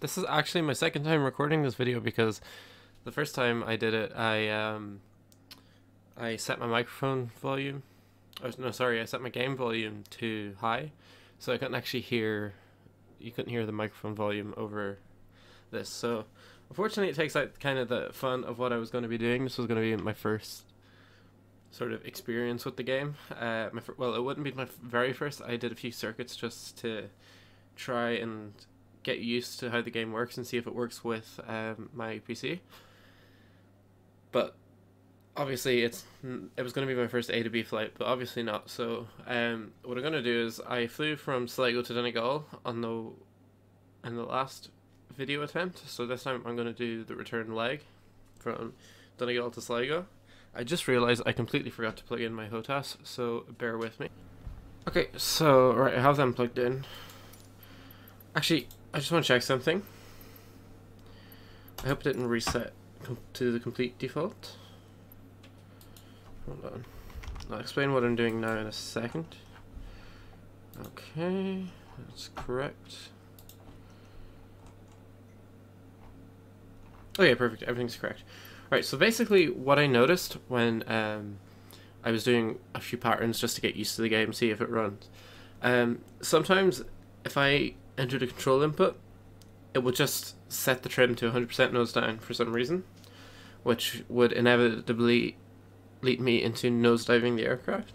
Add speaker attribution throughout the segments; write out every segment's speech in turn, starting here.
Speaker 1: This is actually my second time recording this video because the first time I did it, I set my microphone volume. Oh, no, sorry, I set my game volume too high, so I couldn't actually hear. You couldn't hear the microphone volume over this. So, unfortunately, it takes out kind of the fun of what I was going to be doing. This was going to be my first sort of experience with the game. Well, it wouldn't be my very first. I did a few circuits just to try and get used to how the game works and see if it works with my PC. But obviously it was going to be my first A to B flight, but obviously not. So what I'm going to do is I flew from Sligo to Donegal in the last video attempt. So this time I'm going to do the return leg from Donegal to Sligo. I just realized I completely forgot to plug in my HOTAS, so bear with me. Okay, so right, I have them plugged in. Actually, I just want to check something. I hope it didn't reset to the complete default. Hold on. I'll explain what I'm doing now in a second. Okay, that's correct. Okay, perfect. Everything's correct. Right, so basically what I noticed when I was doing a few patterns just to get used to the game, see if it runs. Sometimes if I enter the control input, it would just set the trim to 100% nose down for some reason, which would inevitably lead me into nosediving the aircraft.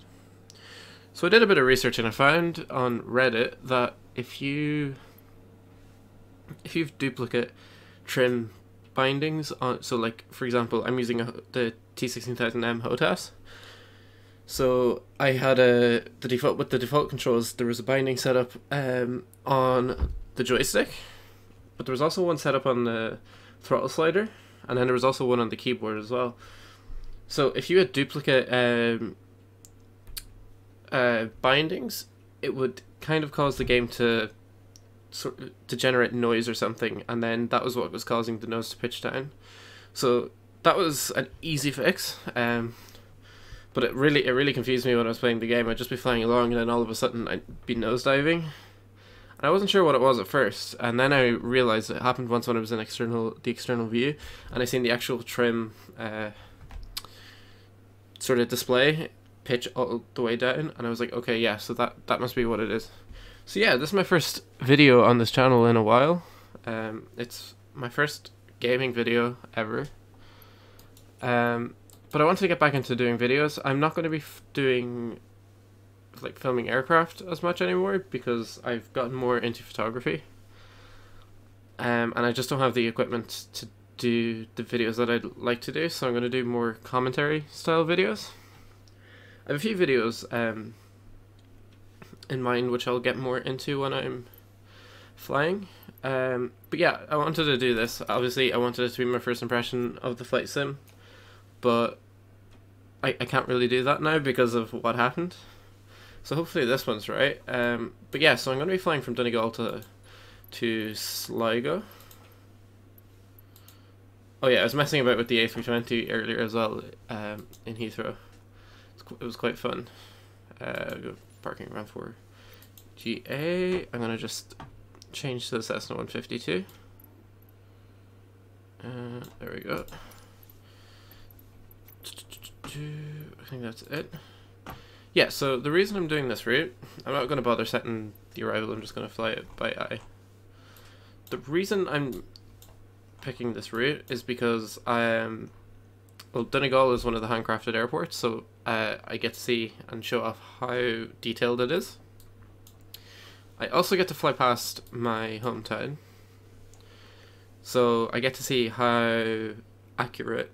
Speaker 1: So I did a bit of research and I found on Reddit that if you've duplicate trim bindings on, so like for example I'm using the T16000M HOTAS, so I had the default controls. There was a binding set up on the joystick, but there was also one set up on the throttle slider, and then there was also one on the keyboard as well. So if you had duplicate bindings, it would kind of cause the game to generate noise or something, and then that was what was causing the nose to pitch down. So that was an easy fix, but it really confused me when I was playing the game. I'd just be flying along and then all of a sudden I'd be nosediving, and I wasn't sure what it was at first, and then I realized it happened once when I was in the external view, and I seen the actual trim sort of display pitch all the way down, and I was like, okay, yeah, so that must be what it is. So yeah, this is my first video on this channel in a while. It's my first gaming video ever. But I want to get back into doing videos. I'm not going to be doing like filming aircraft as much anymore because I've gotten more into photography. And I just don't have the equipment to do the videos that I'd like to do, so I'm going to do more commentary style videos. I have a few videos in mind which I'll get more into when I'm flying. But yeah, I wanted to do this. Obviously I wanted it to be my first impression of the flight sim, but I can't really do that now because of what happened. So hopefully this one's right. But yeah, so I'm going to be flying from Donegal to Sligo. Oh yeah, I was messing about with the A320 earlier as well in Heathrow. It was quite fun. Parking around for GA. I'm going to just change to the Cessna 152. There we go. I think that's it. Yeah, so the reason I'm doing this route, I'm not going to bother setting the arrival, I'm just going to fly it by eye. The reason I'm picking this route is because well, Donegal is one of the handcrafted airports, so I get to see and show off how detailed it is. I also get to fly past my hometown, so I get to see how accurate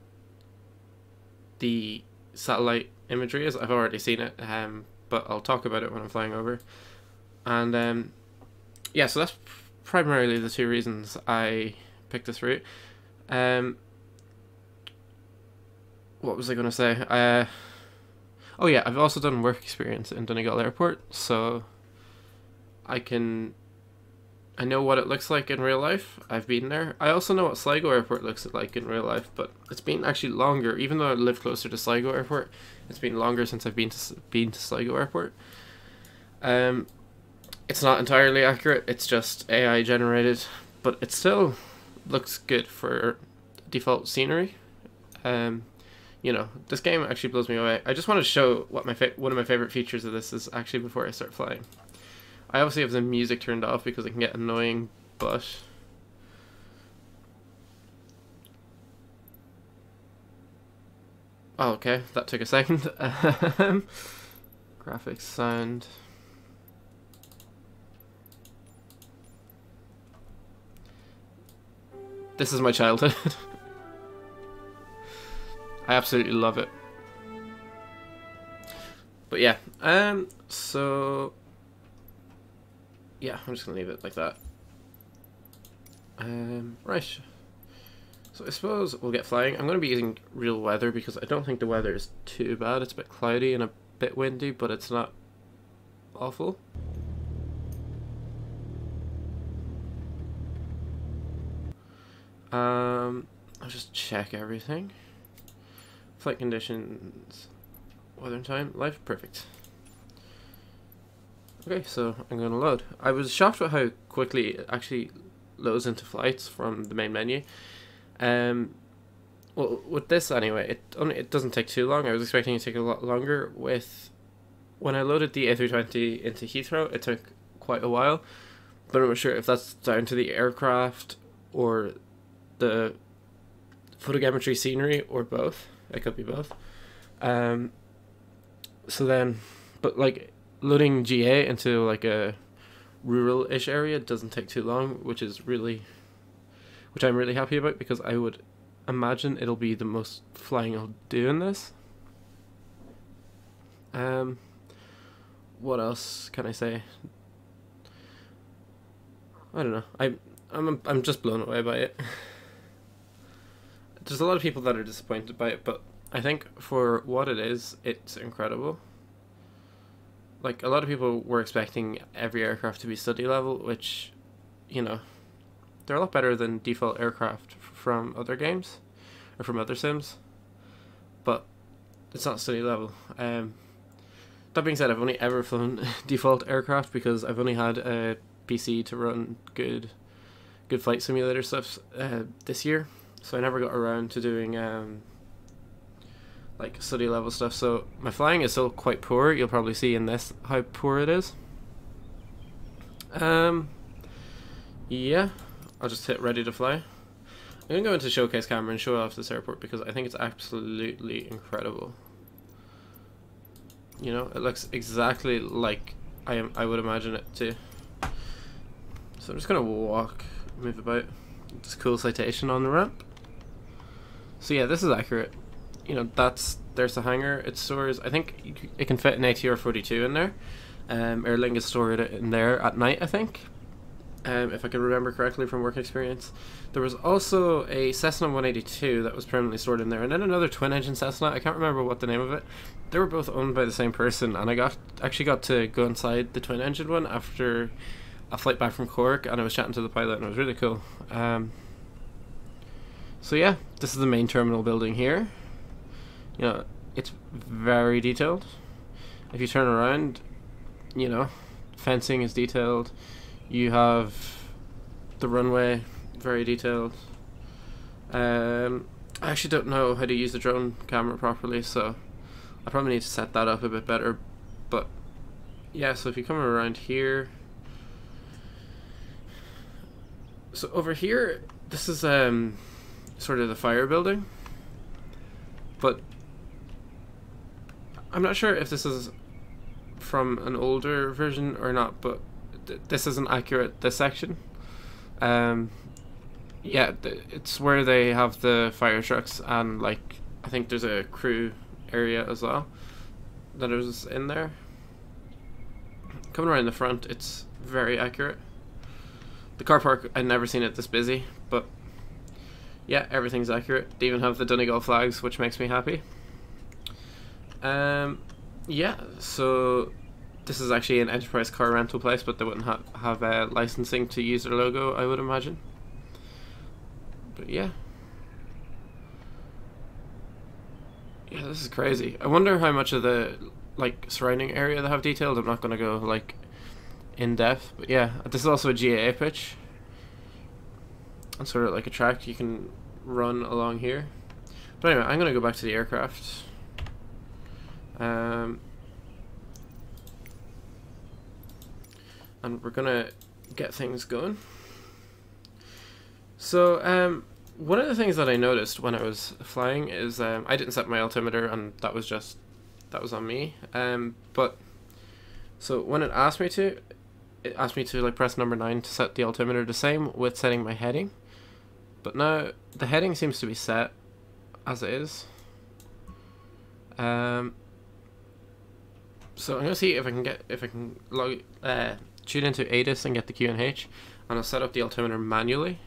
Speaker 1: the satellite imagery is. I've already seen it, but I'll talk about it when I'm flying over. And yeah, so that's primarily the two reasons I picked this route. What was I going to say? Oh yeah, I've also done work experience in Donegal Airport, so I know what it looks like in real life. I've been there. I also know what Sligo Airport looks like in real life, but it's been actually longer. Even though I live closer to Sligo Airport, it's been longer since I've been to Sligo Airport. It's not entirely accurate. It's just AI generated, but it still looks good for default scenery. You know, this game actually blows me away. I just want to show what one of my favorite features of this is actually before I start flying. I obviously have the music turned off because it can get annoying, but oh, okay, that took a second. Graphics, sound. This is my childhood. I absolutely love it. But yeah, so yeah, I'm just gonna leave it like that. Right. So I suppose we'll get flying. I'm gonna be using real weather because I don't think the weather is too bad. It's a bit cloudy and a bit windy, but it's not awful. I'll just check everything. Flight conditions, weather and time, live, perfect. Okay, so I'm going to load. I was shocked at how quickly it actually loads into flights from the main menu. Well, with this anyway, it doesn't take too long. I was expecting it to take a lot longer. When I loaded the A320 into Heathrow, it took quite a while, but I'm not sure if that's down to the aircraft or the photogrammetry scenery or both. It could be both. So then, but like loading GA into like a rural-ish area doesn't take too long, which I'm really happy about because I would imagine it'll be the most flying I'll do in this. What else can I say? I don't know. I'm just blown away by it. There's a lot of people that are disappointed by it, but I think for what it is, it's incredible. Like, a lot of people were expecting every aircraft to be study level, which, you know, they're a lot better than default aircraft from other games, or from other sims, but it's not study level. That being said, I've only ever flown default aircraft because I've only had a PC to run good flight simulator stuff this year. So I never got around to doing like study level stuff. So my flying is still quite poor. You'll probably see in this how poor it is. Yeah, I'll just hit ready to fly. I'm gonna go into showcase camera and show off this airport because I think it's absolutely incredible. You know, it looks exactly like I would imagine it to. So I'm just gonna move about. This cool citation on the ramp. So yeah, this is accurate. You know, there's the hangar. It stores, I think it can fit an ATR 42 in there. Aer Lingus stored it in there at night, I think. If I can remember correctly from work experience. There was also a Cessna 182 that was permanently stored in there, and then another twin-engine Cessna. I can't remember what the name of it. They were both owned by the same person, and I actually got to go inside the twin-engine one after a flight back from Cork, and I was chatting to the pilot, and it was really cool. So yeah, this is the main terminal building here. You know, it's very detailed. If you turn around, you know, fencing is detailed. You have the runway, very detailed. I actually don't know how to use the drone camera properly, so I probably need to set that up a bit better. But yeah, so if you come around here, so over here, this is sort of the fire building, but I'm not sure if this is from an older version or not, but this isn't accurate, this section. Yeah, it's where they have the fire trucks, and like I think there's a crew area as well that is in there. Coming around the front, it's very accurate. The car park, I've never seen it this busy, but yeah, everything's accurate. They even have the Donegal flags, which makes me happy. Yeah, so this is actually an enterprise car rental place, but they wouldn't have licensing to use their logo, I would imagine. But yeah. Yeah, this is crazy. I wonder how much of the like surrounding area they have detailed. I'm not going to go like in depth, but yeah, this is also a GAA pitch. on sort of like a track you can run along here. But anyway, I'm gonna go back to the aircraft. And we're gonna get things going. So one of the things that I noticed when I was flying is I didn't set my altimeter, and that was on me. But so when it asked me to like press number 9 to set the altimeter. The same with setting my heading, but now the heading seems to be set as it is. So I'm gonna see if I can tune into ADIS and get the QNH, and I'll set up the altimeter manually.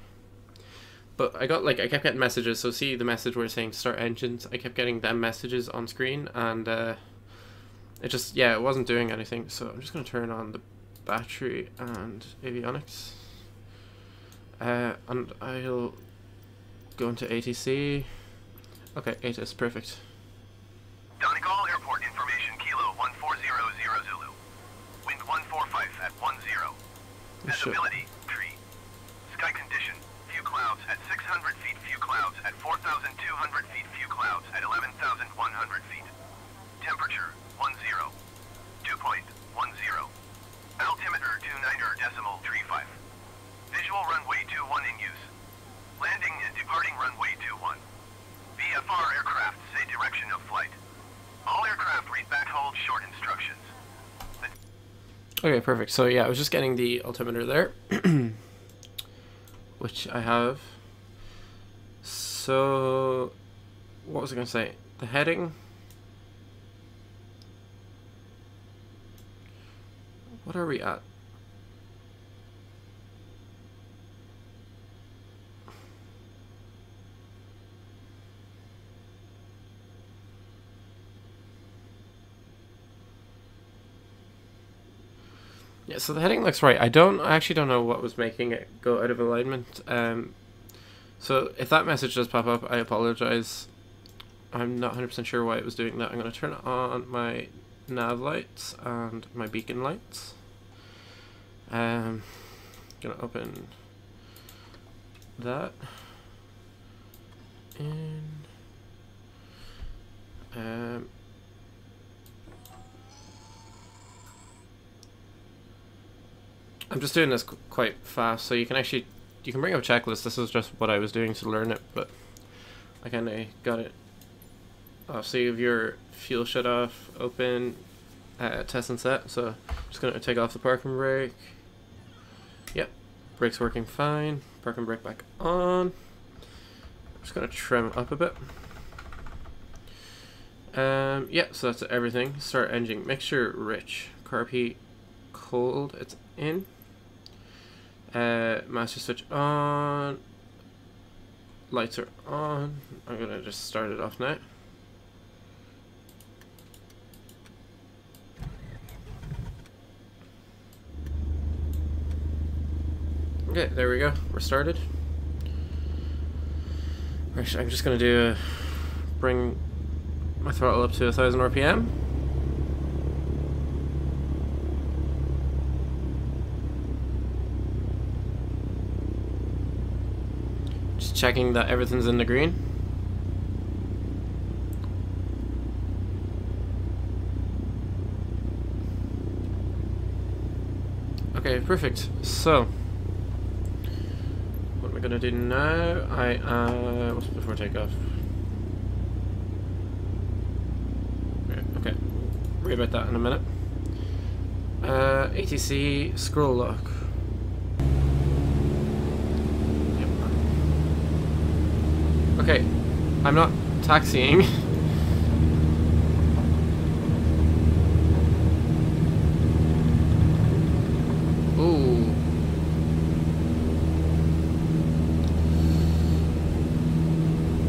Speaker 1: But I kept getting messages. So see the message where it's saying start engines. I kept getting them messages on screen, and it wasn't doing anything. So I'm just gonna turn on the battery and avionics, and I'll go into ATC. Okay, ATIS, perfect.
Speaker 2: Donegal Airport information, Kilo 1400 Zulu. Wind 145 at 10. Visibility, tree. Sky condition, few clouds at 600 feet, few clouds at 4,200 feet, few clouds at 11,100 feet. Temperature, 10. Dew point, 10. Altimeter, 29.35. Visual runway 21 in use. Landing and departing runway 21. VFR aircraft say direction of flight. All aircraft read back hold short instructions.
Speaker 1: Okay, perfect. So yeah, I was just getting the altimeter there, which I have. So what was I going to say? The heading. What are we at? Yeah, so the heading looks right. I actually don't know what was making it go out of alignment. So if that message does pop up, I apologize. I'm not 100% sure why it was doing that. I'm going to turn on my nav lights and my beacon lights. Gonna open that. And I'm just doing this quite fast, so you can bring up a checklist. This is just what I was doing to learn it, but I kind of got it. So you have your fuel shut off, open, test and set. So I'm just gonna take off the parking brake. Yep, brake's working fine. Parking brake back on. I'm just gonna trim it up a bit. Yeah, so that's everything. Start engine mixture rich. Carb heat cold. It's in. Master switch on. Lights are on. I'm gonna just start it off now. Okay, there we go. We're started. Right, I'm just gonna bring my throttle up to 1000 RPM. Just checking that everything's in the green. Okay, perfect. So what we're gonna do now, what's before takeoff? Okay, worry about that in a minute. ATC scroll lock. Yep. Okay, I'm not taxiing. Ooh.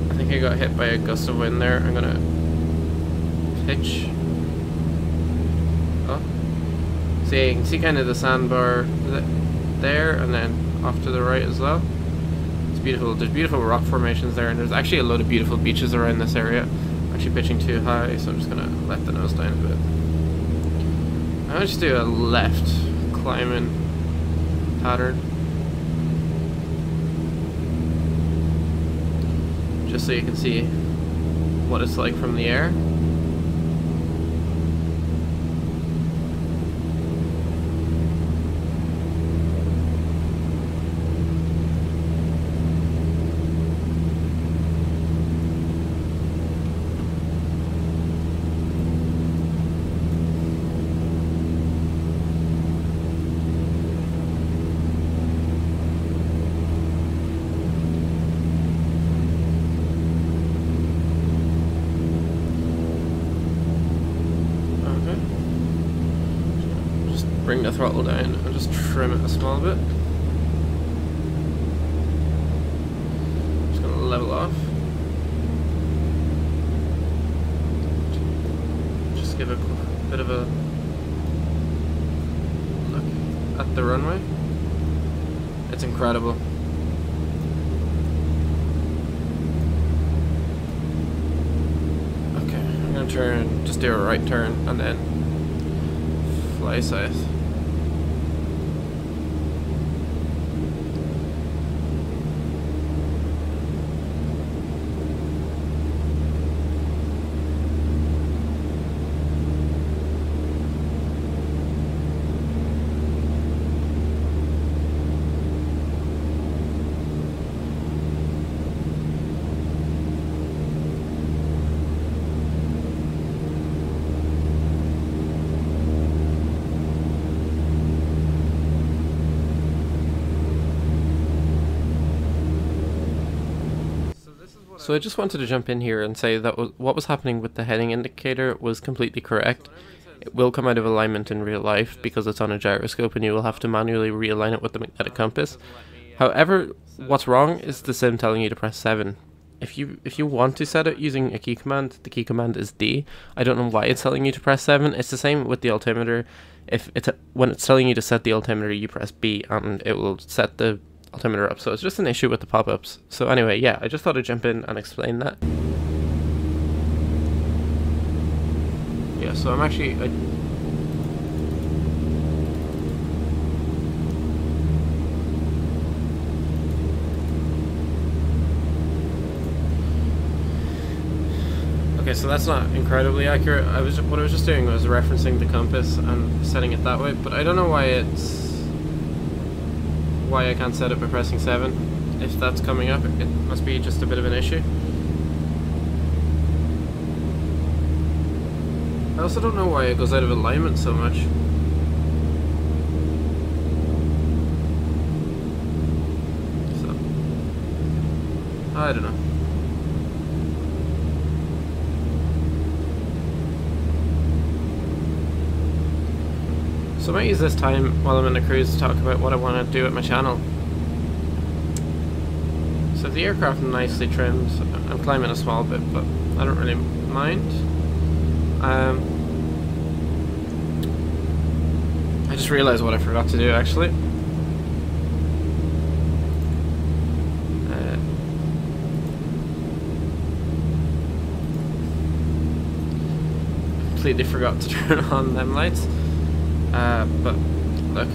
Speaker 1: I think I got hit by a gust of wind there. I'm gonna pitch. Oh. So yeah, you can see kind of the sandbar there, and then off to the right as well. It's beautiful. There's beautiful rock formations there, and there's actually a load of beautiful beaches around this area. I'm actually pitching too high, so I'm just gonna let the nose down a bit. I'm gonna just do a left climbing pattern. just so you can see what it's like from the air. Bring the throttle down and just trim it a small bit. Just gonna level off. Just give a bit of a look at the runway. It's incredible. Okay, I'm gonna turn, just do a right turn and then fly south. So I just wanted to jump in here and say that what was happening with the heading indicator was completely correct. It will come out of alignment in real life because it's on a gyroscope and you will have to manually realign it with the magnetic compass. However, what's wrong is the sim telling you to press 7. If you want to set it using a key command, the key command is D. I don't know why it's telling you to press 7. It's the same with the altimeter. When it's telling you to set the altimeter, you press B and it will set the altimeter up. So it's just an issue with the pop-ups. So anyway, yeah, I just thought I'd jump in and explain that. Yeah, so I'm actually okay, so that's not incredibly accurate. What I was just doing was referencing the compass and setting it that way, but I don't know why I can't set it by pressing 7. If that's coming up, it must be just a bit of an issue. I also don't know why it goes out of alignment so much. So, I don't know. So I might use this time while I'm in the cruise to talk about what I want to do at my channel. So the aircraft nicely trimmed. I'm climbing a small bit, but I don't really mind. I just realized what I forgot to do actually. Completely forgot to turn on them lights. But look,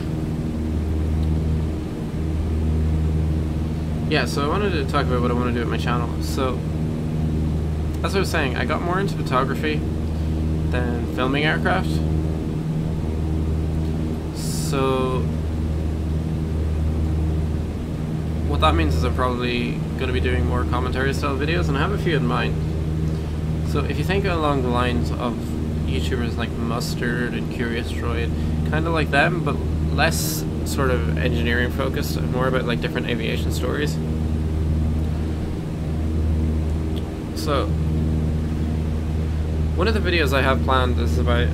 Speaker 1: yeah, so I wanted to talk about what I want to do with my channel. So as I was saying, I got more into photography than filming aircraft. So what that means is I'm probably going to be doing more commentary style videos, and I have a few in mind. So if you think along the lines of YouTubers like Mustard and Curious Droid, kind of like them, but less sort of engineering focused and more about like different aviation stories. So one of the videos I have planned is about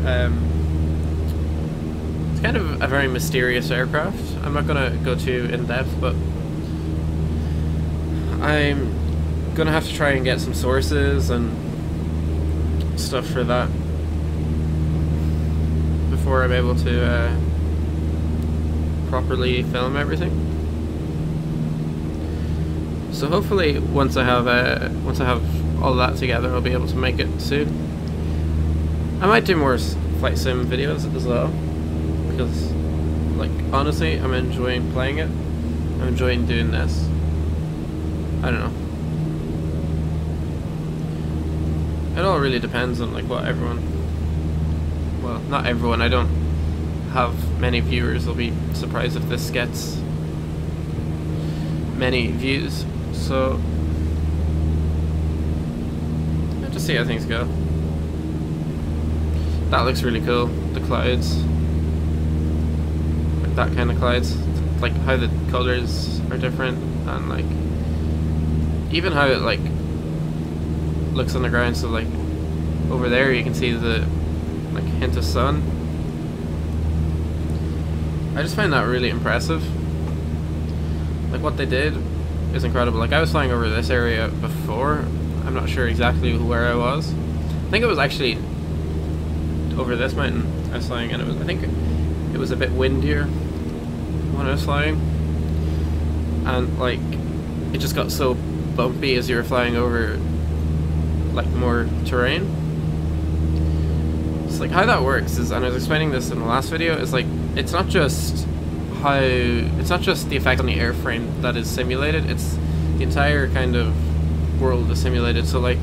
Speaker 1: it's kind of a very mysterious aircraft. I'm not gonna go too in depth, but I'm gonna have to try and get some sources and stuff for that before I'm able to properly film everything. So hopefully once I have all that together, I'll be able to make it soon. I might do more flight sim videos as well, because like honestly I'm enjoying playing it. I'm enjoying doing this. I don't know. it all really depends on like what everyone. Well, not everyone. I don't have many viewers. I'll be surprised if this gets many views. So I'll just see how things go. That looks really cool. The clouds, like that kind of clouds, like how the colors are different, and like even how it like looks on the ground. So like over there you can see the like hint of sun. I just find that really impressive. Like what they did is incredible. Like I was flying over this area before. I'm not sure exactly where I was. I think it was actually over this mountain I was flying, and I think it was a bit windier when I was flying, and like it just got so bumpy as you were flying over like more terrain. It's like how that works is, and I was explaining this in the last video, is like it's not just the effect on the airframe that is simulated, it's the entire kind of world is simulated. So like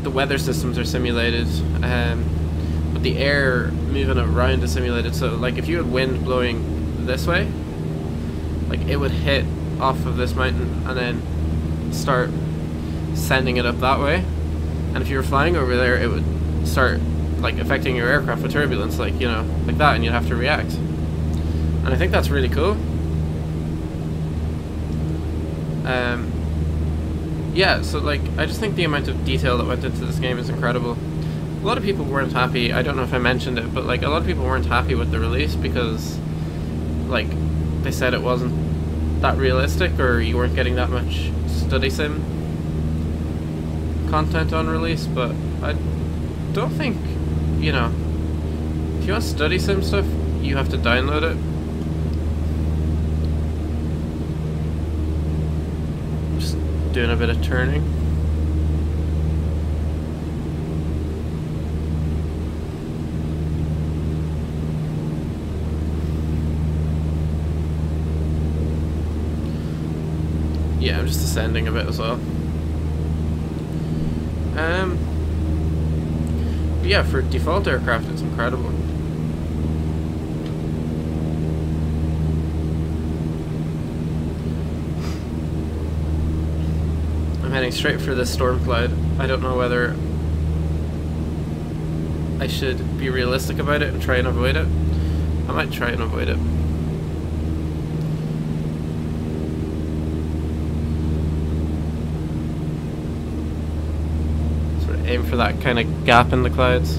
Speaker 1: the weather systems are simulated, but the air moving around is simulated. So like if you had wind blowing this way, like it would hit off of this mountain and then start sending it up that way, and if you were flying over there it would start like affecting your aircraft with turbulence, like, you know, like that, and you'd have to react. And I think that's really cool. Yeah, so like I just think the amount of detail that went into this game is incredible. A lot of people weren't happy. I don't know if I mentioned it, but like a lot of people weren't happy with the release because like they said it wasn't that realistic, or you weren't getting that much study sim content on release. But I don't think, you know, if you want study sim stuff, you have to download it. Just doing a bit of turning. Yeah, I'm just ascending a bit as well. But yeah, for default aircraft, it's incredible. I'm heading straight for this storm cloud. I don't know whether I should be realistic about it and try and avoid it. I might try and avoid it. Aim for that kind of gap in the clouds.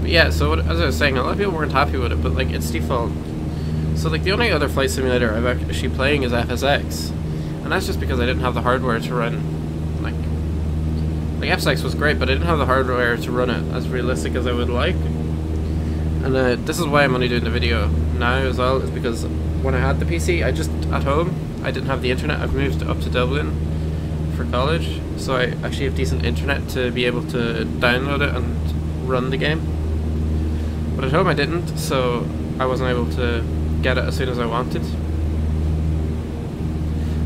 Speaker 1: But yeah, so what, as I was saying, a lot of people weren't happy with it, but like it's default. So like the only other flight simulator I'm actually playing is FSX, and that's just because I didn't have the hardware to run, like FSX was great, but I didn't have the hardware to run it as realistic as I would like. And this is why I'm only doing the video now as well, is because when I had the PC, I just, at home, I didn't have the internet. I've moved up to Dublin for college, so I actually have decent internet to be able to download it and run the game. But at home I didn't, so I wasn't able to get it as soon as I wanted.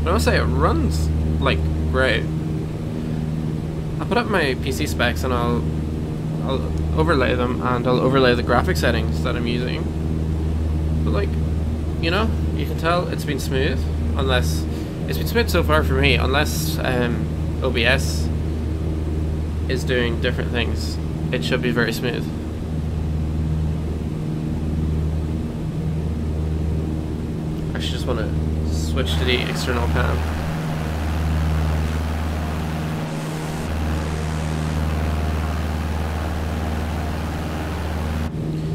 Speaker 1: But I must say it runs like great. I'll put up my PC specs and I'll overlay them, and I'll overlay the graphic settings that I'm using. But like, you know, you can tell it's been smooth, unless it's been smooth so far for me, unless OBS is doing different things. It should be very smooth. I should just want to switch to the external cam.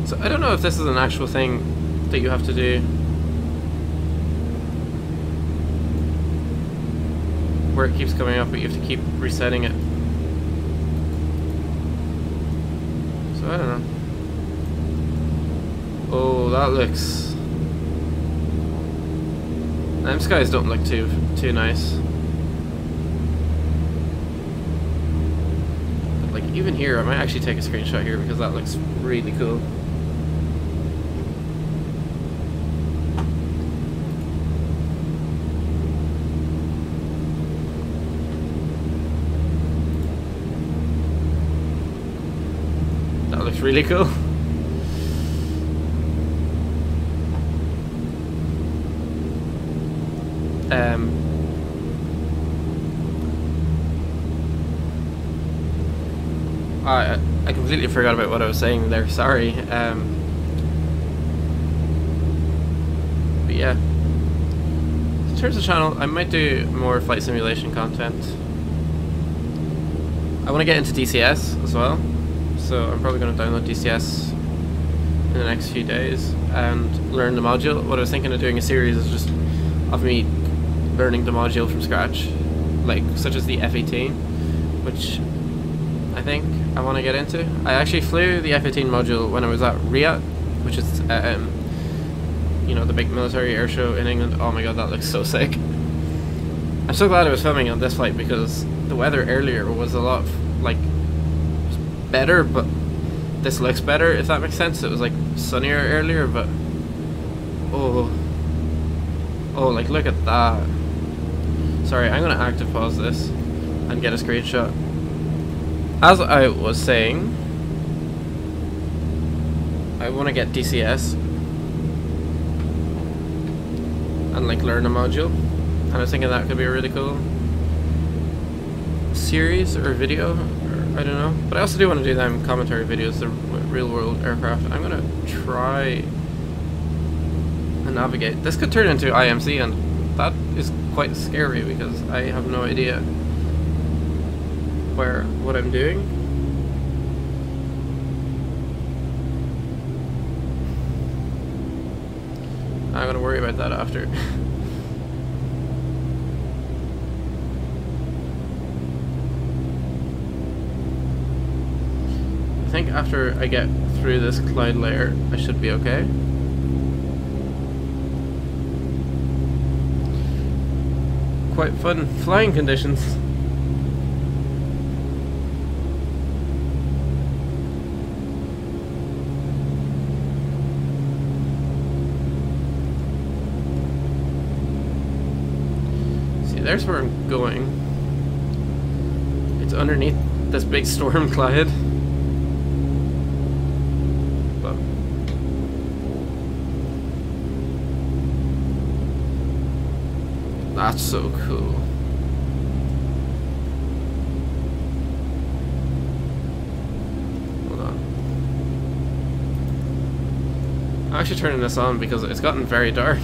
Speaker 1: So I don't know if this is an actual thing that you have to do, where it keeps coming up but you have to keep resetting it. So I don't know. Oh, that looks Them skies don't look too nice. But like even here, I might actually take a screenshot here because that looks really cool. That looks really cool. I completely forgot about what I was saying there, sorry. But yeah. In terms of channel, I might do more flight simulation content. I want to get into DCS as well, so I'm probably going to download DCS in the next few days and learn the module. What I was thinking of doing a series is just of me learning the module from scratch, like such as the F-18, which I think I want to get into. I actually flew the F-18 module when I was at RIAT, which is you know, the big military air show in England. Oh my god, that looks so sick. I'm so glad I was filming on this flight because the weather earlier was a lot like better, but this looks better, if that makes sense. It was like sunnier earlier, but oh like look at that. Sorry, I'm gonna active pause this and get a screenshot. As I was saying, I want to get DCS and like learn a module, and I was thinking that could be a really cool series or video, or I don't know. But I also do want to do them commentary videos, the real world aircraft. I'm gonna try and navigate. This could turn into IMC, and that is quite scary because I have no idea what I'm doing. I'm gonna worry about that after. I think after I get through this cloud layer, I should be okay. Quite fun flying conditions. There's where I'm going. It's underneath this big storm cloud. But that's so cool. Hold on. I'm actually turning this on because it's gotten very dark.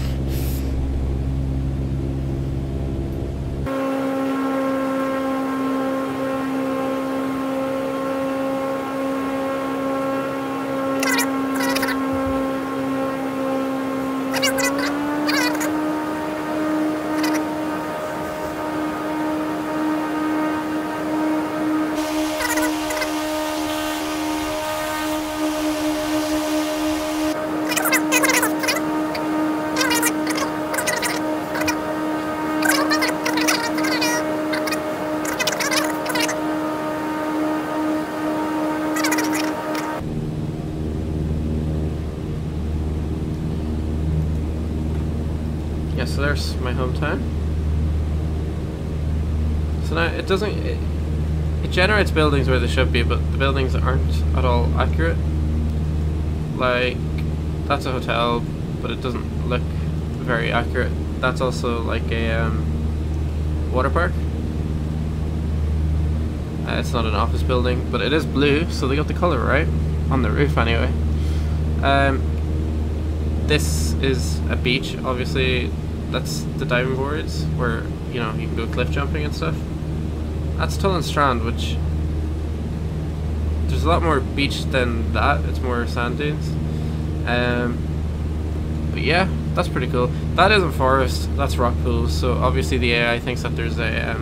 Speaker 1: So there's my hometown. So now it doesn't, it generates buildings where they should be, but the buildings aren't at all accurate. Like, that's a hotel, but it doesn't look very accurate. That's also like a water park. It's not an office building, but it is blue, so they got the color right on the roof anyway. This is a beach, obviously. That's the diving boards where, you know, you can go cliff jumping and stuff. That's Tullen Strand, which there's a lot more beach than that. It's more sand dunes. But yeah, that's pretty cool. That isn't forest, that's rock pools. So obviously the AI thinks that there's a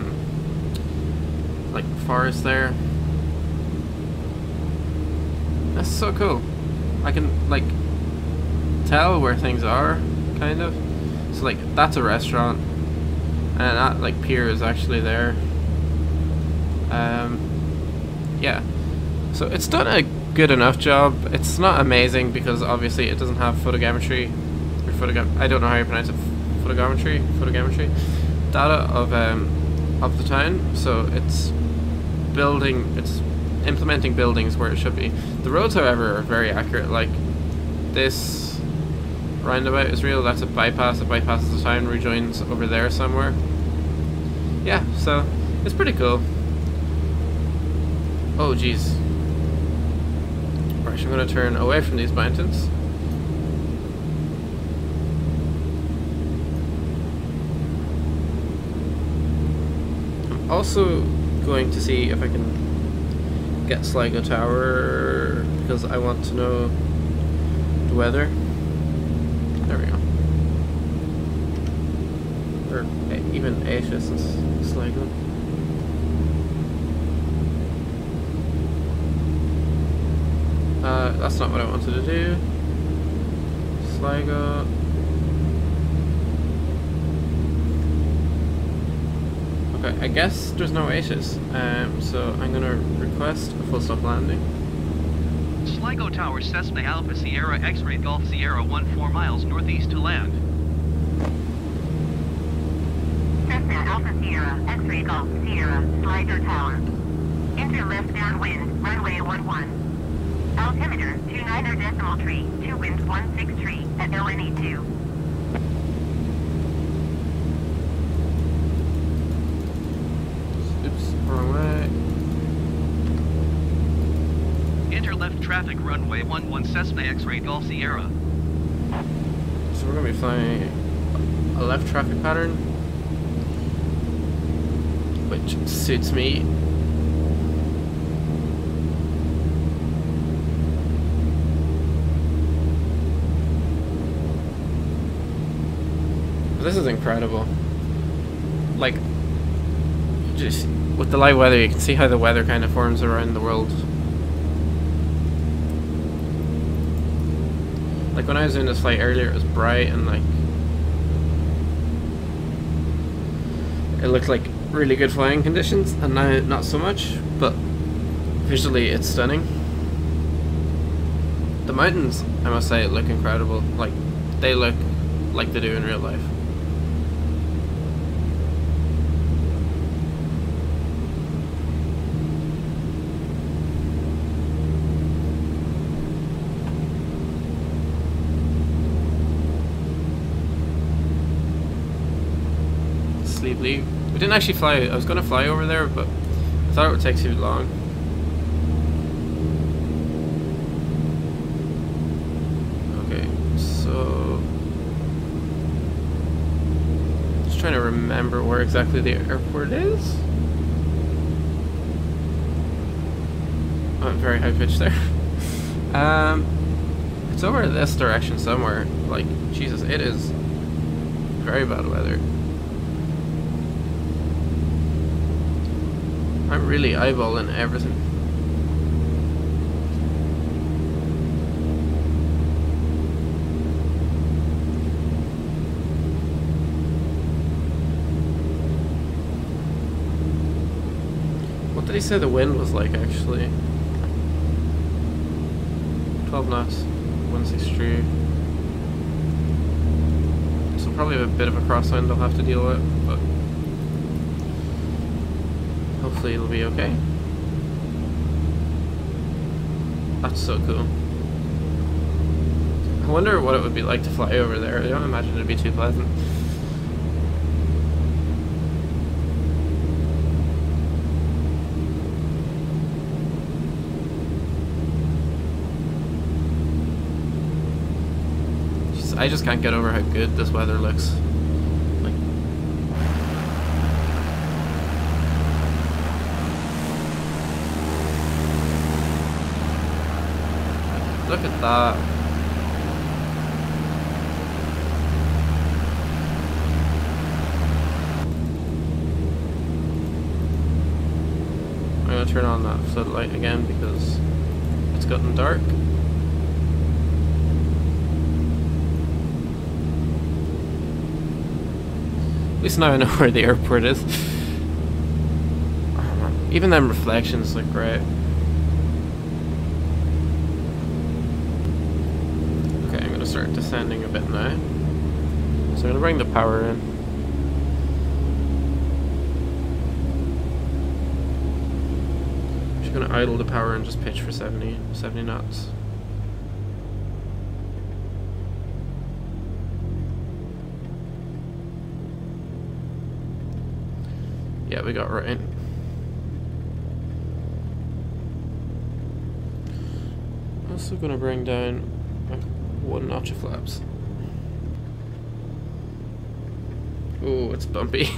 Speaker 1: like forest there. That's so cool. I can like tell where things are, kind of. So like that's a restaurant, and that like pier is actually there. Yeah, so it's done a good enough job. It's not amazing because obviously it doesn't have photogrammetry or I don't know how you pronounce it. Photogrammetry data of the town. So it's implementing buildings where it should be. The roads, however, are very accurate. Like this roundabout is real. That's a bypass. It bypasses the town, rejoins over there somewhere. Yeah, so it's pretty cool. Oh jeez. Right, I'm gonna turn away from these mountains. I'm also going to see if I can get Sligo Tower because I want to know the weather. There we go. Or even Asus and Sligo. That's not what I wanted to do. Sligo. Okay, I guess there's no Asus, so I'm gonna request a full stop landing.
Speaker 3: Sligo Tower, Cessna Alpha Sierra X-Ray Golf Sierra 14 miles northeast to land.
Speaker 4: Cessna Alpha Sierra X-Ray Golf Sierra Sligo Tower. Enter left downwind, runway 11. Altimeter 29.3, 2 wind 163 at LNE2.
Speaker 1: Oops, wrong way.
Speaker 3: Enter left traffic runway 11 Cessna X-Ray Golf Sierra.
Speaker 1: So we're going to be flying a left traffic pattern, which suits me. This is incredible. Like, just with the live weather, you can see how the weather kind of forms around the world. Like when I was doing this flight earlier, it was bright and like it looked like really good flying conditions, and now not so much, but visually it's stunning. The mountains, I must say, look incredible. Like they look like they do in real life. We didn't actually fly. I was going to fly over there, but I thought it would take too long. Okay, so just trying to remember where exactly the airport is. Oh, very high pitch there. It's over this direction somewhere. Like, Jesus, it is very bad weather. I'm really eyeballing everything. What did he say the wind was like actually? 12 knots, 163. So probably a bit of a crosswind I'll have to deal with, but hopefully it'll be okay. That's so cool. I wonder what it would be like to fly over there. I don't imagine it'd be too pleasant. I just can't get over how good this weather looks. Like, look at that. I'm gonna turn on that floodlight again because it's gotten dark. At least now I know where the airport is. Even them reflections look great. Okay, I'm gonna start descending a bit now. So I'm gonna bring the power in. Just gonna idle the power and just pitch for 70 knots. Yeah, we got right. Also gonna bring down like 1 notch of flaps. Oh, it's bumpy.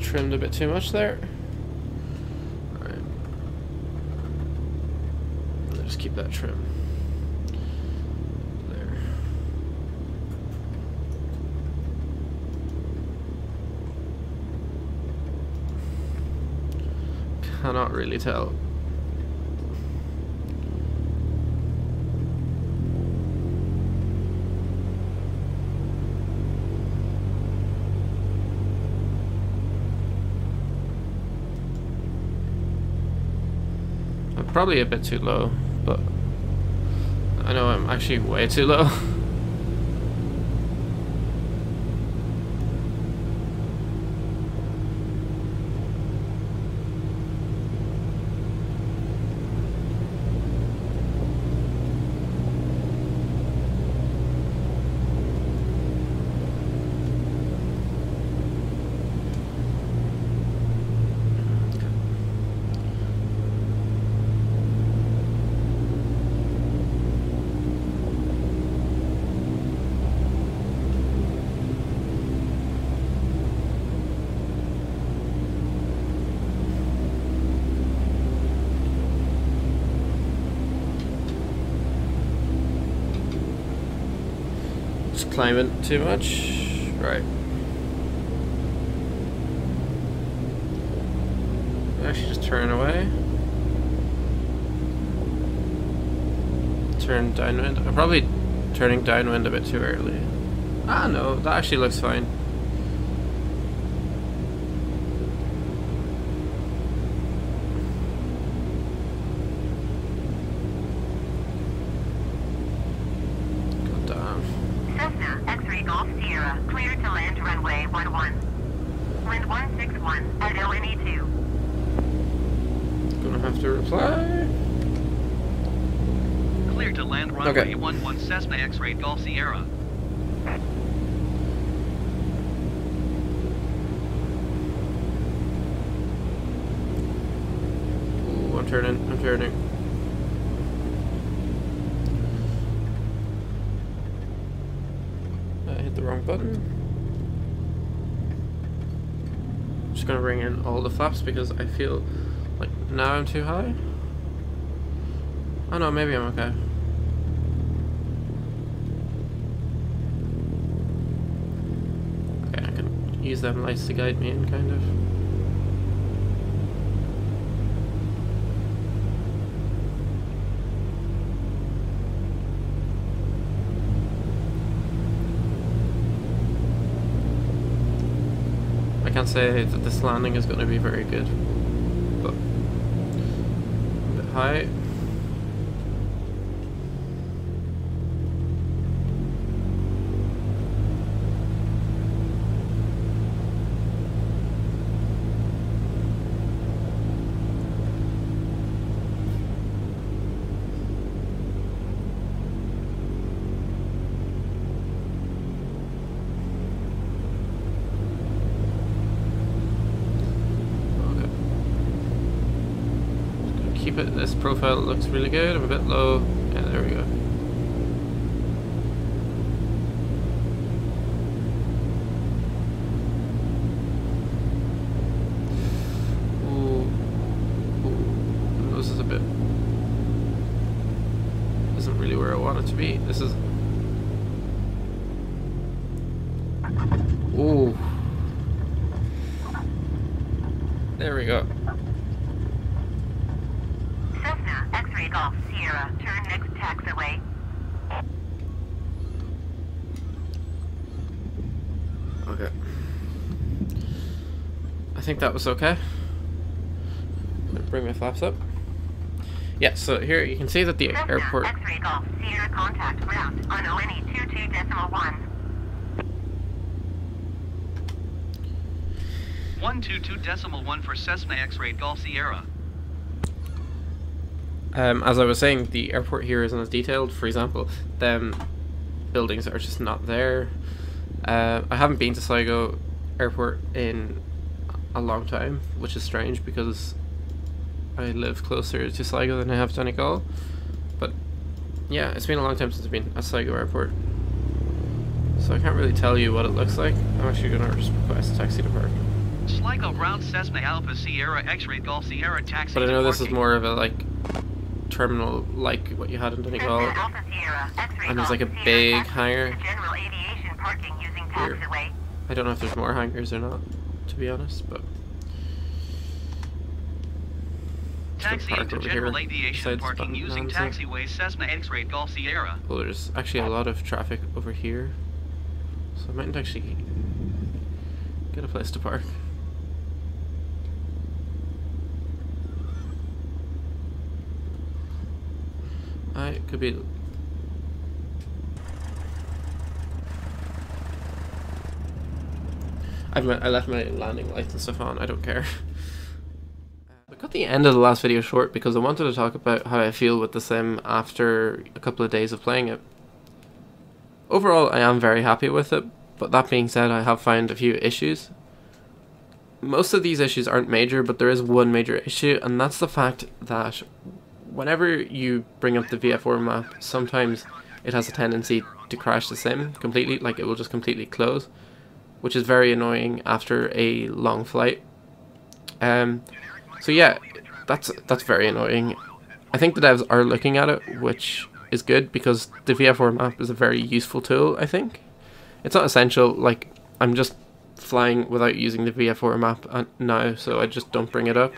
Speaker 1: Trimmed a bit too much there. Alright. I'll just keep that trim. There. Cannot really tell. Probably a bit too low, but I know I'm actually way too low. Climbing too much. Right. Actually, just turn away. Turn downwind. I'm probably turning downwind a bit too early. Ah, no, that actually looks fine.
Speaker 4: Cessna X3 Golf Sierra, cleared to land runway 11. Wind 161 at LNE2.
Speaker 1: Gonna have to reply.
Speaker 3: Cleared to land runway 11 Cessna X-ray Golf Sierra.
Speaker 1: Ooh, I'm turning. I hit the wrong button. Just gonna bring in all the flaps because I feel like now I'm too high. Oh no, maybe I'm okay. Okay, I can use them lights to guide me in, kind of. I can't say that this landing is going to be very good, but a bit high. Keep it. This profile looks really good. I'm a bit low. Yeah, there we go. Ooh. Ooh. This is a bit. Isn't really where where I want it to be. This is... Ooh. There we go.
Speaker 4: Cessna X-ray Golf Sierra, turn next taxiway.
Speaker 1: Okay. I think that was okay. Bring my flaps up. Yeah, so here you can see that the
Speaker 4: Cessna
Speaker 1: airport...
Speaker 4: X-ray Golf Sierra contact ground on ONE 22.1.
Speaker 3: 122.1 for Cessna X-ray Golf Sierra.
Speaker 1: As I was saying, the airport here isn't as detailed. For example, them buildings are just not there. I haven't been to Sligo Airport in a long time, which is strange because I live closer to Sligo than I have Donegal. But yeah, it's been a long time since I've been at Sligo Airport, so I can't really tell you what it looks like. I'm actually going to just request a taxi to park.
Speaker 3: Sligo ground Cessna Alpha Sierra X-ray Golf Sierra taxi.
Speaker 1: But I
Speaker 3: to
Speaker 1: know this is
Speaker 3: parking.
Speaker 1: more of a like terminal like what you had in Donegal,
Speaker 4: Cessna Alpha Sierra X-ray
Speaker 1: and there's like a
Speaker 4: Golf
Speaker 1: big
Speaker 4: Sierra
Speaker 1: hangar.
Speaker 4: taxi to general aviation parking using taxiway.
Speaker 1: I don't know if there's more hangars or not, to be honest, but
Speaker 3: Taxi
Speaker 1: park
Speaker 3: into
Speaker 1: over
Speaker 3: general
Speaker 1: here
Speaker 3: aviation
Speaker 1: besides
Speaker 3: parking
Speaker 1: Button
Speaker 3: using
Speaker 1: Man's
Speaker 3: taxiway Cessna X-ray Golf Sierra.
Speaker 1: well, there's actually a lot of traffic over here, so I mightn't actually get a place to park. It could be. I left my landing lights and stuff on. I don't care. I cut the end of the last video short because I wanted to talk about how I feel with the sim after a couple of days of playing it. Overall, I am very happy with it, but that being said, I have found a few issues. Most of these issues aren't major, but there is one major issue, and that's the fact that whenever you bring up the VF4 map, sometimes it has a tendency to crash the sim completely, like it will just completely close, which is very annoying after a long flight. So yeah, that's very annoying. I think the devs are looking at it, which is good because the VF4 map is a very useful tool, I think. It's not essential, like I'm just flying without using the VF4 map now, so I just don't bring it up.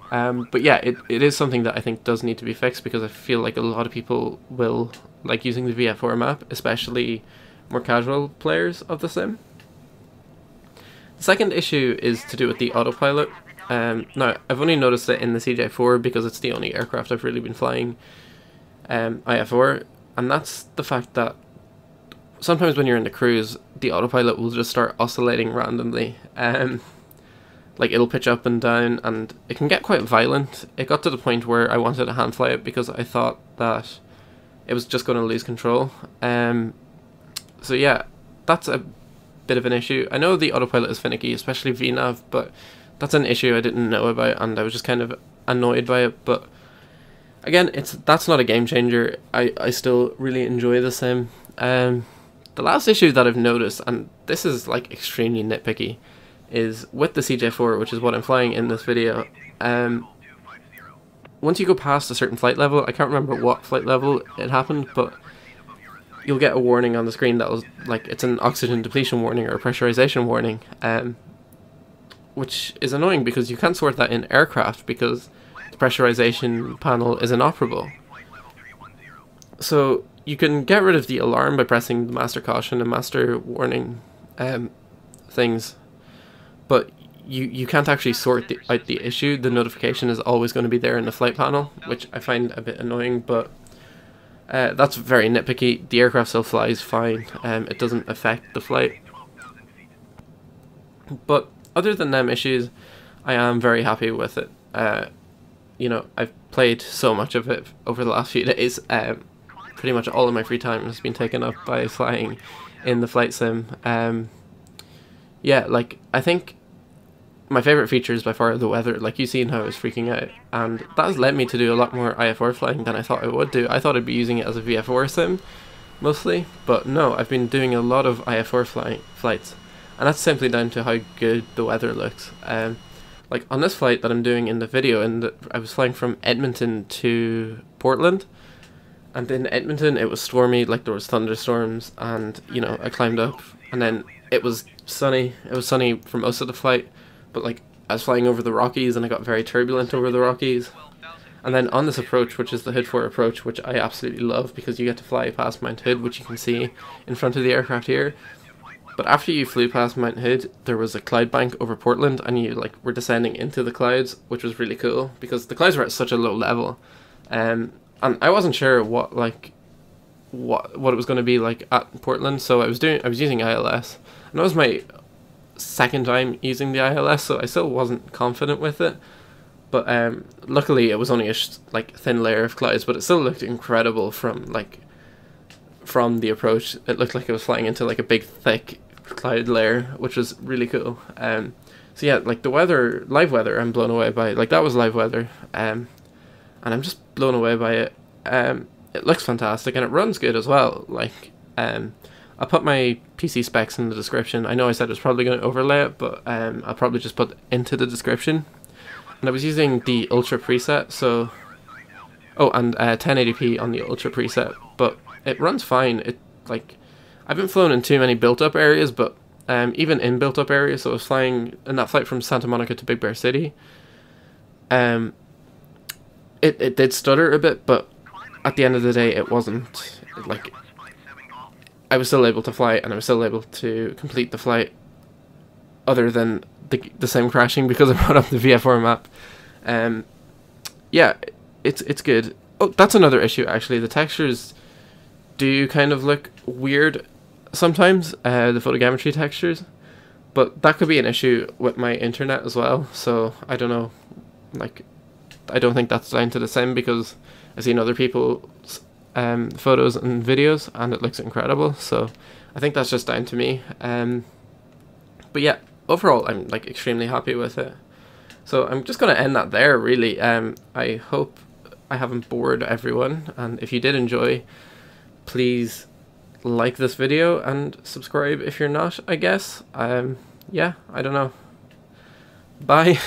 Speaker 1: But yeah, it is something that I think does need to be fixed because I feel like a lot of people will like using the VF4 map, especially more casual players of the sim. The second issue is to do with the autopilot. Now, I've only noticed it in the CJ4 because it's the only aircraft I've really been flying IF4, and that's the fact that sometimes when you're in the cruise, the autopilot will just start oscillating randomly. Like it'll pitch up and down, and it can get quite violent. It got to the point where I wanted to hand fly it because I thought that it was just going to lose control. So yeah, that's a bit of an issue. I know the autopilot is finicky, especially VNAV, but that's an issue I didn't know about, and I was just kind of annoyed by it. But again, that's not a game changer. I still really enjoy the sim. The last issue that I've noticed, and this is like extremely nitpicky, is with the CJ4, which is what I'm flying in this video. Once you go past a certain flight level, I can't remember what flight level it happened, but you'll get a warning on the screen that was like it's an oxygen depletion warning or a pressurization warning, which is annoying because you can't sort that in aircraft because the pressurization panel is inoperable. So you can get rid of the alarm by pressing the master caution and master warning things, but you can't actually sort out the issue. The notification is always going to be there in the flight panel, which I find a bit annoying, but that's very nitpicky. The aircraft still flies fine. It doesn't affect the flight. But other than them issues, I am very happy with it. You know, I've played so much of it over the last few days. Pretty much all of my free time has been taken up by flying in the flight sim. Yeah, like, I think my favourite feature is by far the weather. Like, you've seen how I was freaking out, and that has led me to do a lot more IF4 flying than I thought I would do. I thought I'd be using it as a VF4 sim, mostly, but no, I've been doing a lot of IF4 flights, and that's simply down to how good the weather looks. Like, on this flight that I'm doing in the video, I was flying from Edmonton to Portland, And in Edmonton it was stormy, like there was thunderstorms, and you know, I climbed up, and then it was sunny. It was sunny for most of the flight, but like I was flying over the Rockies and I got very turbulent over the Rockies. And then on this approach, which is the Hood 4 approach, which I absolutely love because you get to fly past Mount Hood, which you can see in front of the aircraft here. But after you flew past Mount Hood, there was a cloud bank over Portland, and you like were descending into the clouds, which was really cool because the clouds were at such a low level. And I wasn't sure what it was going to be like at Portland, so I was using ILS, and that was my second time using the ILS, so I still wasn't confident with it. But luckily it was only a like thin layer of clouds, but it still looked incredible from the approach. It looked like it was flying into like a big thick cloud layer, which was really cool. So yeah, like the weather, live weather, I'm blown away by. Like that was live weather, and I'm just blown away by it. It looks fantastic and it runs good as well. Like I'll put my PC specs in the description. I know I said I was probably going to overlay it, but I'll probably just put into the description. And I was using the Ultra preset, so and 1080p on the Ultra preset, but it runs fine. It like I haven't flown in too many built-up areas, but even in built-up areas, so I was flying in that flight from Santa Monica to Big Bear City. It did stutter a bit, but at the end of the day, it wasn't like I was still able to fly, and I was still able to complete the flight, other than the sim crashing because I brought up the VF4 map. Yeah, it's good. Oh, that's another issue actually. The textures do kind of look weird sometimes, the photogrammetry textures, but that could be an issue with my internet as well. So I don't know, like I don't think that's down to the sim because I've seen other people's photos and videos and it looks incredible. So I think that's just down to me. But yeah, overall I'm like extremely happy with it. So I'm just going to end that there really. I hope I haven't bored everyone, and if you did enjoy, please like this video and subscribe if you're not, I guess. Yeah, I don't know. Bye.